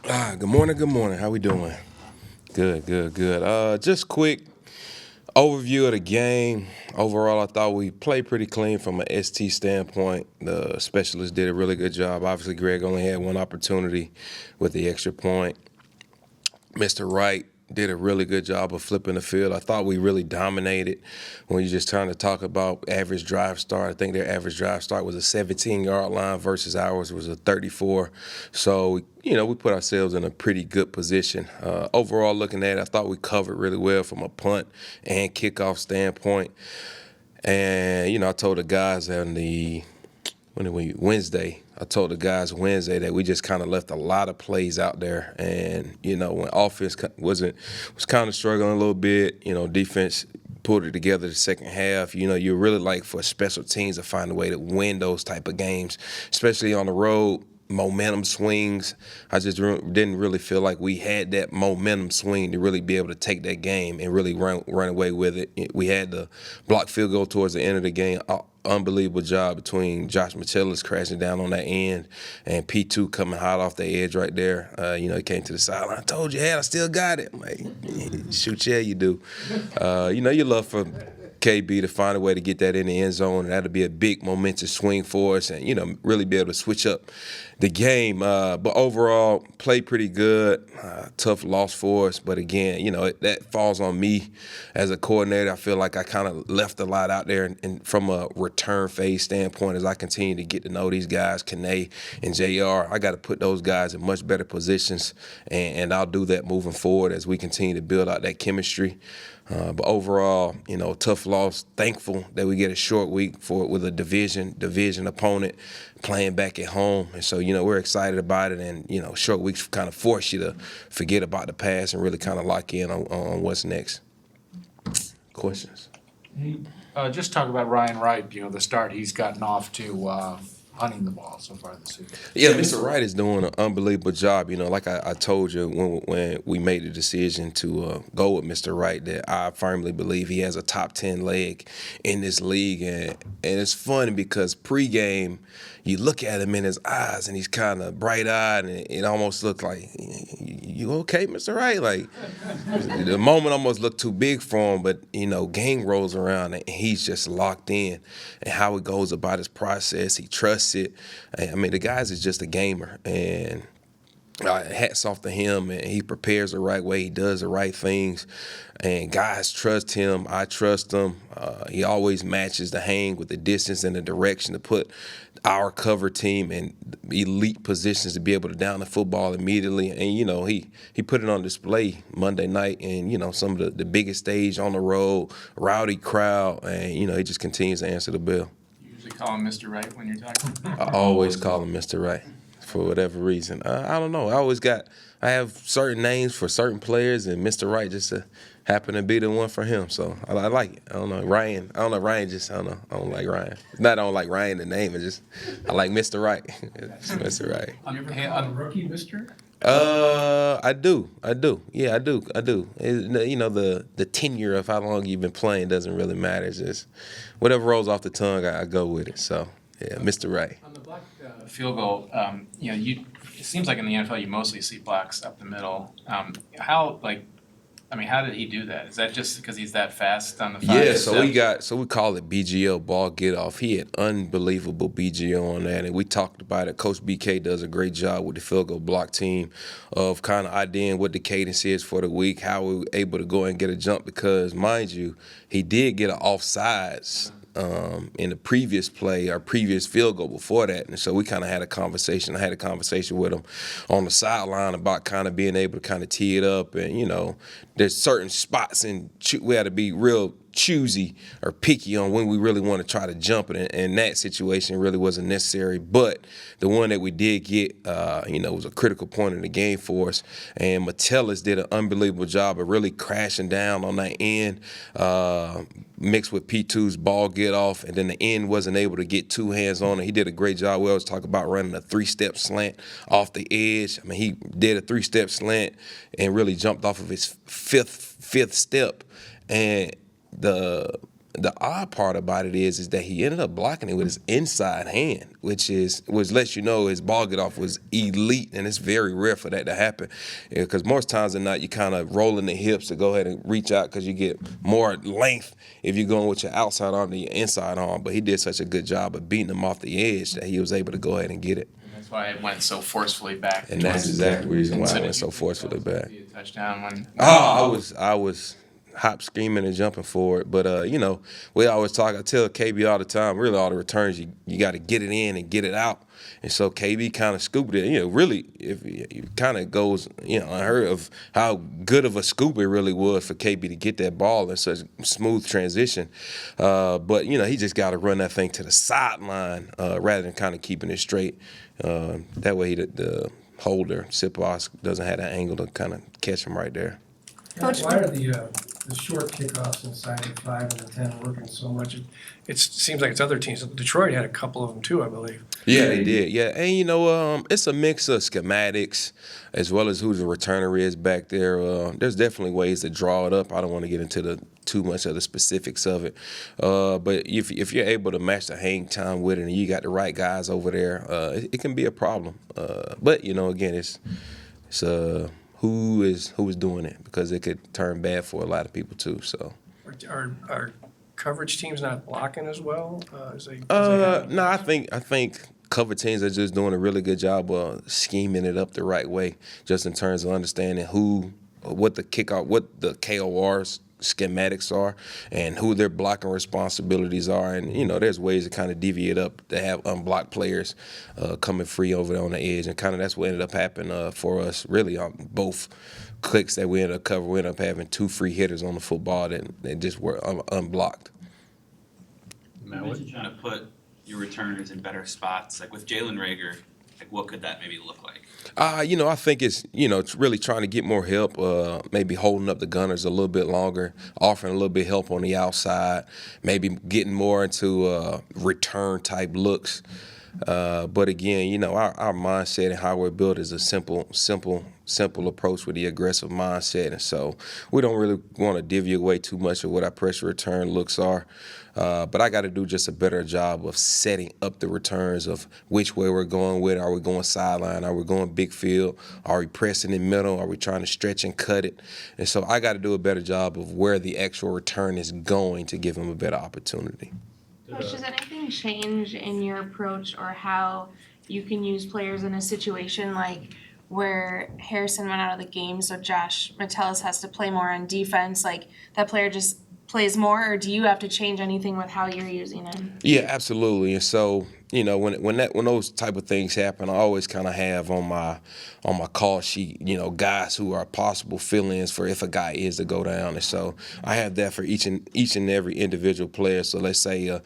Good morning, good morning. How we doing? Good, good, good. Just quick overview of the game. Overall, I thought we played pretty clean from an ST standpoint. The specialists did a really good job. Obviously, Greg only had one opportunity with the extra point. Mr. Wright did a really good job of flipping the field. I thought we really dominated. When you're just trying to talk about average drive start, I think their average drive start was a 17-yard line versus ours was a 34. So, we put ourselves in a pretty good position. Overall, looking at it, I thought we covered really well from a punt and kickoff standpoint. And, I told the guys on Wednesday. I told the guys Wednesday that we just kind of left a lot of plays out there, and when offense was kind of struggling a little bit, defense pulled it together the second half. You really like for special teams to find a way to win those type of games, especially on the road. Momentum swings. I just didn't really feel like we had that momentum swing to really be able to take that game and really run away with it. We had the block field goal towards the end of the game. Unbelievable job between Josh Metellus crashing down on that end and P2 coming hot off the edge right there. He came to the sideline. I told you, I still got it. I'm like, shoot, yeah, you do. You love for KB to find a way to get that in the end zone, and that'll be a big momentous swing for us, and really be able to switch up the game. But overall, played pretty good. Tough loss for us, but again, that falls on me as a coordinator. I feel like I kind of left a lot out there, and from a return phase standpoint, as I continue to get to know these guys, Kane and JR, I got to put those guys in much better positions, and I'll do that moving forward as we continue to build out that chemistry. But overall, tough loss. Thankful that we get a short week with a division opponent playing back at home. And so, we're excited about it. And, short weeks kind of force you to forget about the past and really kind of lock in on what's next. Questions? Just talk about Ryan Wright, the start he's gotten off to hunting the ball so far this season. Yeah, Mr. Wright is doing an unbelievable job. Like I told you when we made the decision to go with Mr. Wright, that I firmly believe he has a top 10 leg in this league. And it's funny because pregame, you look at him in his eyes and he's kind of bright-eyed, and it almost looked like, you okay, Mr. Wright? Like, the moment almost looked too big for him, but, game rolls around and he's just locked in. And how he goes about his process, he trusts it. I mean, the guy is just a gamer, and hats off to him, and he prepares the right way. He does the right things, and guys trust him. I trust him. He always matches the hang with the distance and the direction to put our cover team in elite positions to be able to down the football immediately. And, he put it on display Monday night, and, some of the biggest stage on the road, rowdy crowd, and, he just continues to answer the bell. You usually call him Mr. Wright when you're talking? I always call him Mr. Wright. For whatever reason, I don't know. I have certain names for certain players, and Mr. Wright just happened to be the one for him. So I like it. I don't know Ryan. I don't know Ryan. I don't like Ryan. It's not I don't like Ryan the name. It's just I like Mr. Wright. It's Mr. Wright. You ever call a rookie Mr.? I do. Yeah, I do. The tenure of how long you've been playing doesn't really matter. It's just whatever rolls off the tongue, I go with it. So yeah, Mr. Wright. On the block field goal, it seems like in the NFL you mostly see blocks up the middle. How did he do that? Is that just because he's that fast on the 5 Yeah, so we call it BGO, ball get off. He had unbelievable BGO on that, and we talked about it. Coach BK does a great job with the field goal block team of kind of IDing what the cadence is for the week, how we were able to go and get a jump, because, mind you, he did get an offsides in the previous play, our previous field goal before that. And so we kind of had a conversation. I had a conversation with him on the sideline about kind of being able to kind of tee it up. And, there's certain spots, and we had to be real choosy or picky on when we really want to try to jump it. And that situation really wasn't necessary. But the one that we did get, was a critical point in the game for us. And Metellus did an unbelievable job of really crashing down on that end, mixed with P2's ball get off. And then the end wasn't able to get two hands on it. He did a great job. We always talk about running a 3-step slant off the edge. I mean, he did a 3-step slant and really jumped off of his fifth step. And the the odd part about it is that he ended up blocking it with his inside hand, which lets you know his ball get off was elite, and it's very rare for that to happen. Because most times than not, you kind of rolling the hips to go ahead and reach out because you get more length if you're going with your outside arm than your inside arm. But he did such a good job of beating him off the edge that he was able to go ahead and get it. That's why it went so forcefully back. And that's exactly the reason why So it did went you so think forcefully that was back. gonna be a touchdown when? I was hop screaming and jumping for it. But, we always talk, I tell KB all the time, really all the returns, you got to get it in and get it out. And so KB kind of scooped it. Really, if it kind of goes, unheard of how good of a scoop it really was for KB to get that ball in such smooth transition. But he just got to run that thing to the sideline rather than kind of keeping it straight. That way the holder, Sipos, doesn't have that angle to kind of catch him right there. Coach, why are the short kickoffs inside the 5 and the 10 working so much? It seems like it's other teams. Detroit had a couple of them too, I believe. Yeah, they did. Yeah, and it's a mix of schematics as well as who the returner is back there. There's definitely ways to draw it up. I don't want to get into too much of the specifics of it, but if you're able to match the hang time with it and you got the right guys over there, it can be a problem. But again, it's who is doing it, because it could turn bad for a lot of people too. So Are coverage teams not blocking as well? No, I think cover teams are just doing a really good job of scheming it up the right way, just in terms of understanding what the KORs schematics are and who their blocking responsibilities are. And there's ways to kind of deviate up to have unblocked players coming free over there on the edge, and kind of that's what ended up happening for us really on both clicks that we ended up covering. We ended up having 2 free hitters on the football that just were unblocked. You mentioned trying to put your returners in better spots, like with Jalen Reagor. Like, what could that maybe look like? I think it's, really trying to get more help, maybe holding up the gunners a little bit longer, offering a little bit of help on the outside, maybe getting more into return-type looks. But again, our mindset and how we're built is a simple approach with the aggressive mindset. And so we don't really want to divvy away too much of what our pressure return looks are. But I got to do just a better job of setting up the returns of which way we're going with it. Are we going sideline? Are we going big field? Are we pressing in middle? Are we trying to stretch and cut it? And so I got to do a better job of where the actual return is going to give them a better opportunity. Coach, does anything change in your approach or how you can use players in a situation like where Harrison went out of the game, so Josh Metellus has to play more on defense, like that player just plays more, or do you have to change anything with how you're using him? Yeah, absolutely. And so, when those type of things happen, I always kind of have on my call sheet, guys who are possible fill-ins for if a guy is to go down. And so I have that for each and every individual player. So let's say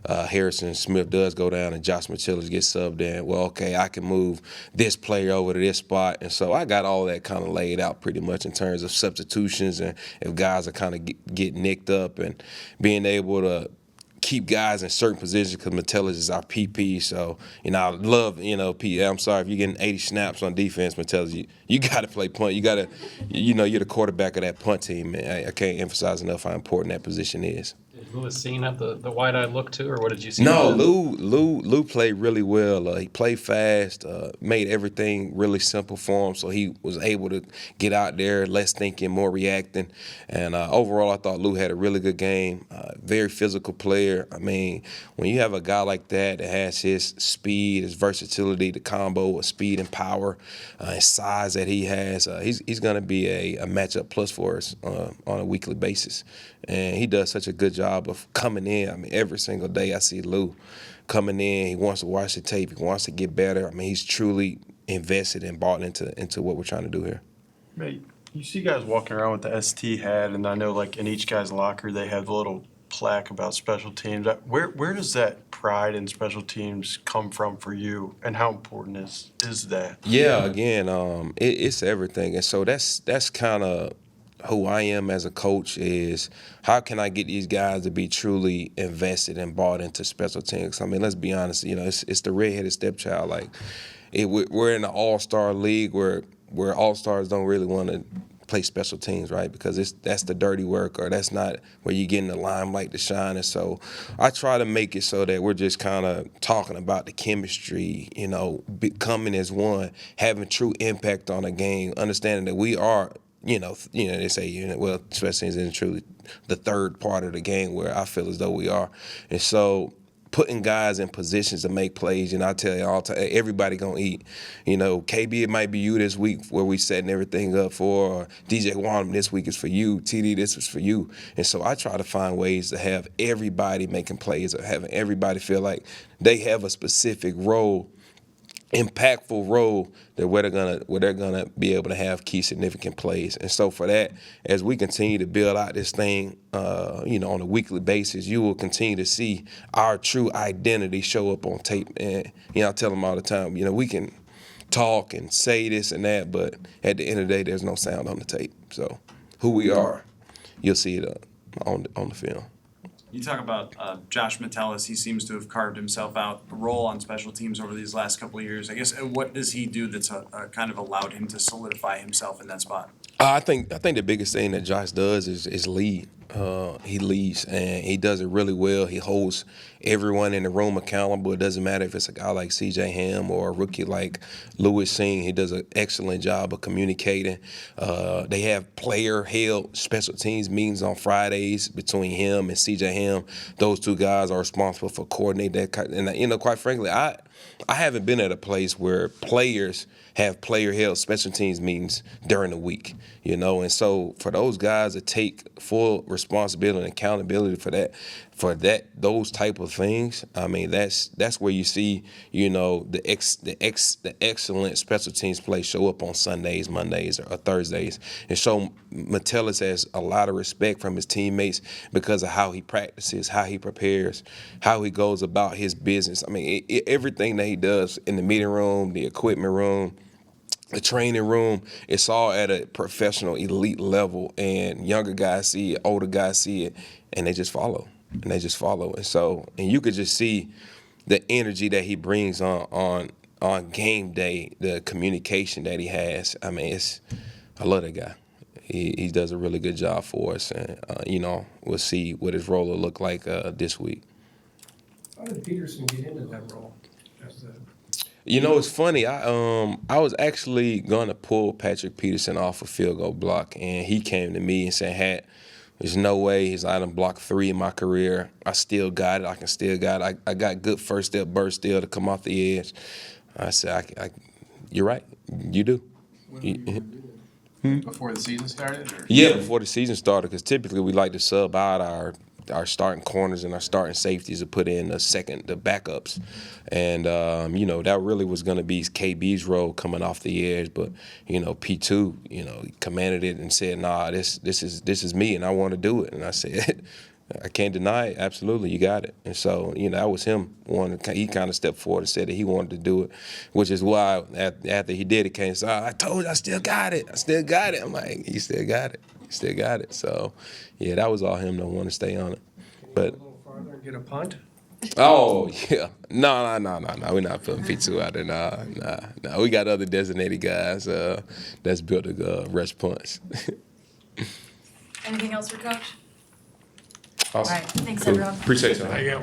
Harrison Smith does go down and Josh Metellus gets subbed in. Well, okay, I can move this player over to this spot. And so I got all that kind of laid out pretty much in terms of substitutions and if guys are kind of get nicked up and being able to keep guys in certain positions, because Metellus is our PP. So, I love, I'm sorry, if you're getting 80 snaps on defense, Metellus, you got to play punt. You got to, you're the quarterback of that punt team. And I can't emphasize enough how important that position is. Did Lewis Seen have the wide-eyed look too, or what did you see? No, Lou played really well. He played fast, made everything really simple for him, so he was able to get out there, less thinking, more reacting. And overall, I thought Lou had a really good game, very physical player. I mean, when you have a guy like that has his speed, his versatility, the combo of speed and power, his size that he has, he's going to be a matchup plus for us on a weekly basis. And he does such a good job of coming in. I mean, every single day I see Lou coming in. He wants to watch the tape. He wants to get better. I mean, he's truly invested and bought into what we're trying to do here. Mate, you see guys walking around with the ST hat, and I know like in each guy's locker they have a little plaque about special teams. Where does that pride in special teams come from for you, and how important is that? Yeah, again, it's everything. And so that's kind of who I am as a coach, is how can I get these guys to be truly invested and bought into special teams? I mean, let's be honest, it's the redheaded stepchild. Like, we're in an all-star league where all-stars don't really want to play special teams, right? Because that's the dirty work, or that's not where you're getting the limelight to shine. And so I try to make it so that we're just kind of talking about the chemistry, becoming as one, having true impact on a game, understanding that we are, they say, well, special teams isn't truly the third part of the game, where I feel as though we are. And so putting guys in positions to make plays, I tell you all time, everybody gonna eat. KB, it might be you this week where we setting everything up for, or DJ Wanham this week is for you, TD this was for you. And so I try to find ways to have everybody making plays, or having everybody feel like they have a specific role, impactful role, that where they're gonna be able to have key significant plays. And so for that, as we continue to build out this thing, on a weekly basis, you will continue to see our true identity show up on tape. And I tell them all the time, we can talk and say this and that, but at the end of the day, there's no sound on the tape. So who we are, you'll see it on the film. You talk about Josh Metellus. He seems to have carved himself out a role on special teams over these last couple of years. I guess, what does he do that's kind of allowed him to solidify himself in that spot? I think the biggest thing that Josh does is lead. He leads, and he does it really well. He holds everyone in the room accountable. It doesn't matter if it's a guy like C.J. Ham or a rookie like Lewis Singh. He does an excellent job of communicating. They have player-held special teams meetings on Fridays between him and C.J. Ham. Those two guys are responsible for coordinating that. And quite frankly, I haven't been at a place where players have player-held special teams meetings during the week, and so for those guys to take full responsibility and accountability for those type of things, I mean, that's where you see, the excellent special teams play show up on Sundays, Mondays, or Thursdays. And so Metellus has a lot of respect from his teammates because of how he practices, how he prepares, how he goes about his business. I mean, everything that he does in the meeting room, the equipment room, the training room, it's all at a professional, elite level, and younger guys see it, older guys see it, and they just follow. And so, and you could just see the energy that he brings on game day, the communication that he has. I mean, I love that guy. He does a really good job for us, and we'll see what his role will look like this week. How did Peterson get into that role? It's funny. I was actually gonna pull Patrick Peterson off a field goal block, and he came to me and said, "Hat, there's no way." He's I done blocked 3 in my career. I still got it. I can still got it. I got good first step burst still to come off the edge. I said, "You're right. You do." Before the season started? Or? Yeah, before the season started, because typically we like to sub out our starting corners and our starting safeties to put in the backups. And, that really was going to be KB's role coming off the edge. But, P2, commanded it and said, nah, this is me and I want to do it. And I said, I can't deny it. Absolutely, you got it. And so, that was him. He kind of stepped forward and said that he wanted to do it, which is why after he did it, came and said, I told you I still got it. I still got it. I'm like, you still got it. Still got it. So, yeah, that was all him to want to stay on it. But A little farther and get a punt? oh, yeah. No. We're not putting P2 out there. Nah. We got other designated guys that's built to rush punts. Anything else for Coach? Awesome. All right, thanks Cool. everyone. Appreciate y'all.